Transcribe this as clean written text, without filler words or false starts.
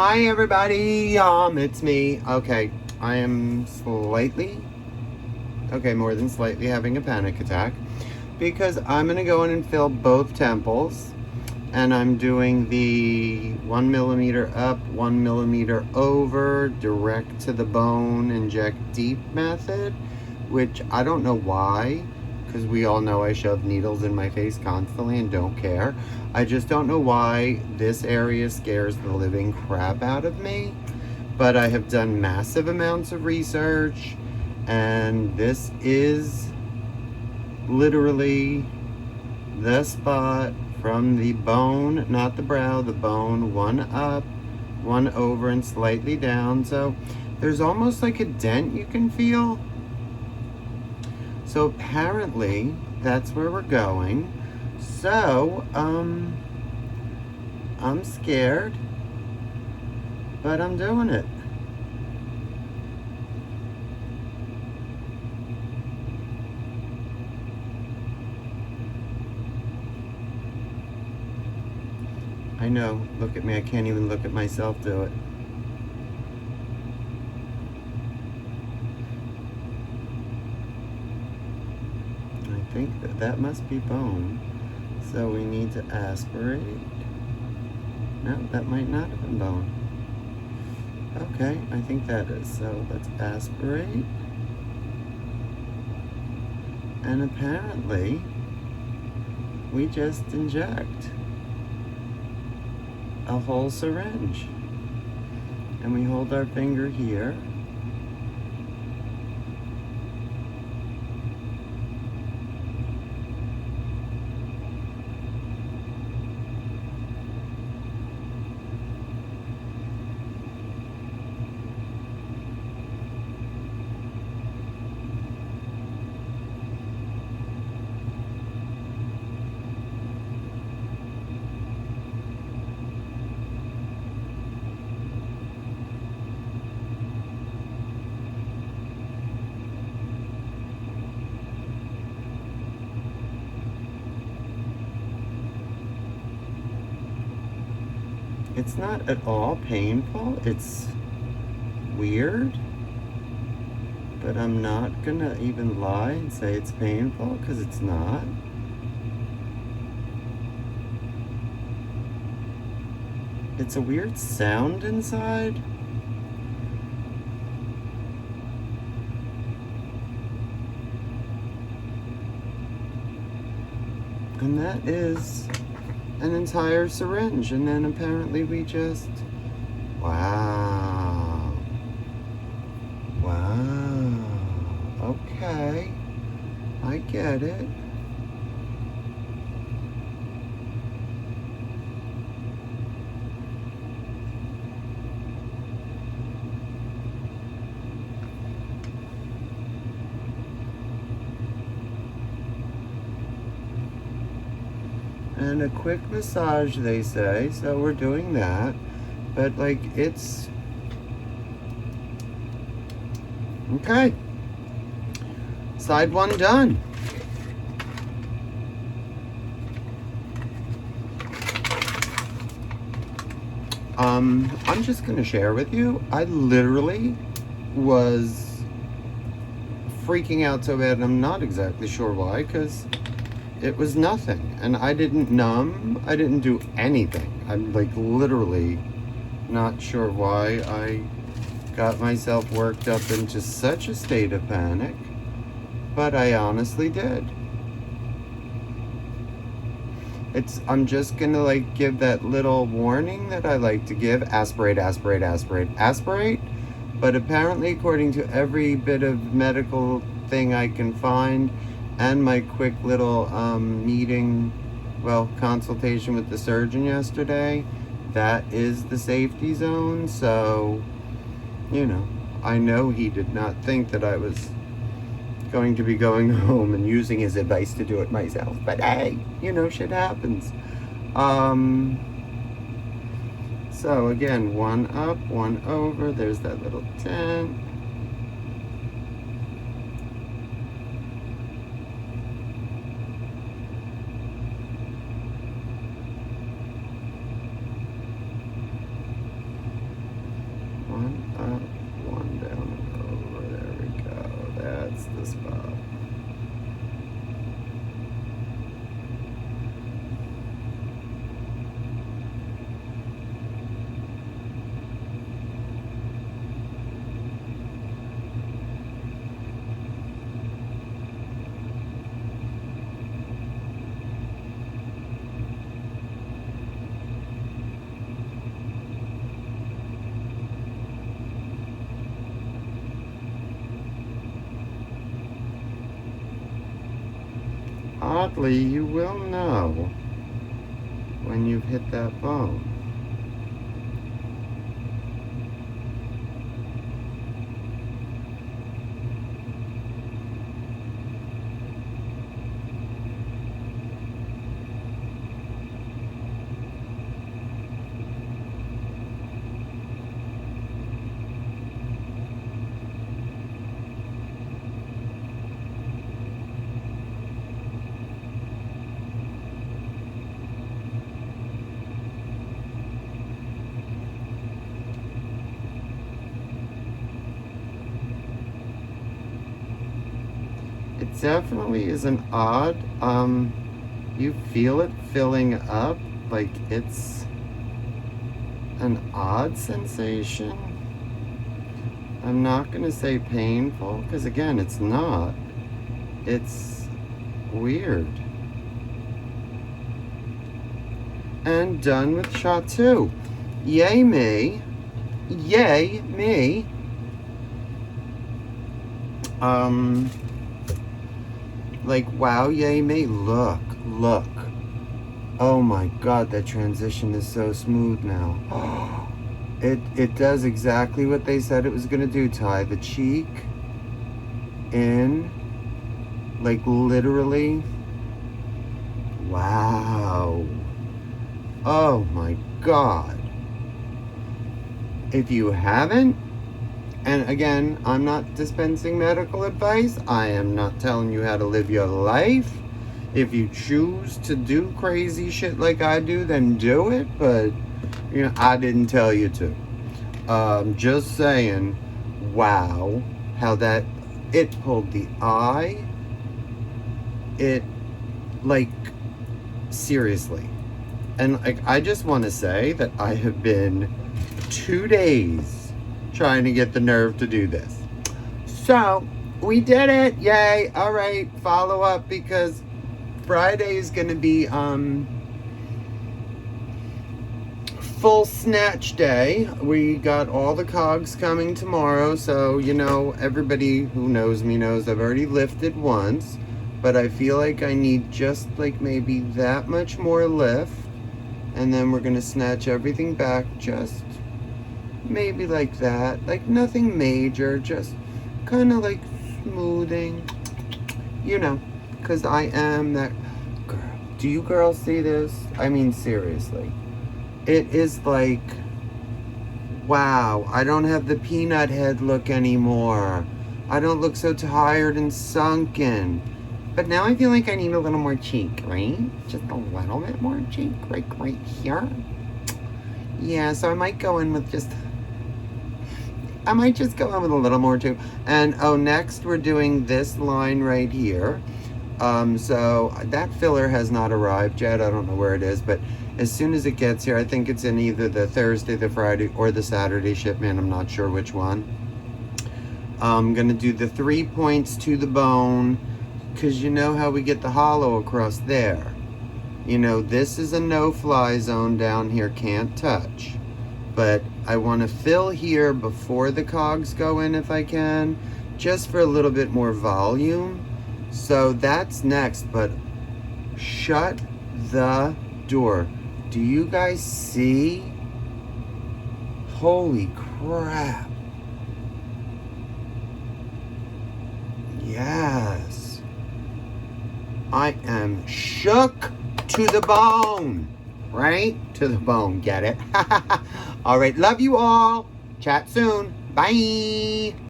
Hi everybody, it's me. Okay, I am more than slightly having a panic attack because I'm gonna go in and fill both temples, and I'm doing the 1 millimeter up, 1 millimeter over, direct to the bone, inject deep method, which I don't know why, because we all know I shove needles in my face constantly and don't care. I just don't know why this area scares the living crap out of me. But I have done massive amounts of research, and this is literally the spot from the bone, not the brow, the bone, one up, one over, and slightly down. So there's almost like a dent you can feel. So apparently that's where we're going. So, I'm scared, but I'm doing it. I know, look at me, I can't even look at myself do it. I think that must be bone. So we need to aspirate. No, that might not have been bone. Okay, I think that is. So let's aspirate. And apparently, we just inject a whole syringe. And we hold our finger here. It's not at all painful. It's weird, but I'm not gonna even lie and say it's painful because it's not. It's a weird sound inside. And that is an entire syringe. And then apparently we just, wow. Wow. Okay. I get it. And a quick massage, they say, so we're doing that. But like, it's okay. Side one done. I'm just gonna share with you, I literally was freaking out so bad, and I'm not exactly sure why, because it was nothing. And I didn't numb, I didn't do anything. I'm like literally not sure why I got myself worked up into such a state of panic, but I honestly did. I'm just gonna like give that little warning that I like to give: aspirate, aspirate, aspirate, aspirate. But apparently, according to every bit of medical thing I can find, and my quick little consultation with the surgeon yesterday, that is the safety zone. So, I know he did not think that I was going to be going home and using his advice to do it myself. But hey, shit happens. So again, one up, one over. There's that little dent. One up, one down and over. There we go. That's the spot. Oddly, you will know when you've hit that bone. It definitely is an odd, you feel it filling up, like it's an odd sensation. I'm not going to say painful, because again, it's not. It's weird. And done with shot 2. Yay me. Yay me. Like, wow, yay me. Look. Oh my God, that transition is so smooth now. It does exactly what they said it was gonna do, Ty. The cheek in, like literally. Wow. Oh my God. If you haven't, and again, I'm not dispensing medical advice. I am not telling you how to live your life. If you choose to do crazy shit like I do, then do it. But, you know, I didn't tell you to. Just saying, wow, how that, it pulled the eye. It, like, seriously. And, like, I just want to say that I have been 2 days trying to get the nerve to do this. So, we did it. Yay. All right. Follow up, because Friday is going to be full snatch day. We got all the cogs coming tomorrow. So, you know, everybody who knows me knows I've already lifted once. But I feel like I need just like maybe that much more lift. And then we're going to snatch everything back just maybe like that, like nothing major, just kind of like smoothing, you know, because I am that girl. Do you girls see this? I mean, seriously, it is like, wow, I don't have the peanut head look anymore. I don't look so tired and sunken. But now I feel like I need a little more cheek, right? Just a little bit more cheek, like right here. Yeah, so I might go in with just, I might just go in with a little more too. And oh, next we're doing this line right here. So that filler has not arrived yet. I don't know where it is, but as soon as it gets here, I think it's in either the Thursday, the Friday, or the Saturday shipment. I'm not sure which one. I'm gonna do the 3 points to the bone, because you know how we get the hollow across there. You know, this is a no-fly zone down here, can't touch. But I want to fill here before the cogs go in if I can, just for a little bit more volume. So that's next, but shut the door. Do you guys see? Holy crap. Yes. I am shook to the bone. Right? To the bone. Get it? All right. Love you all. Chat soon. Bye.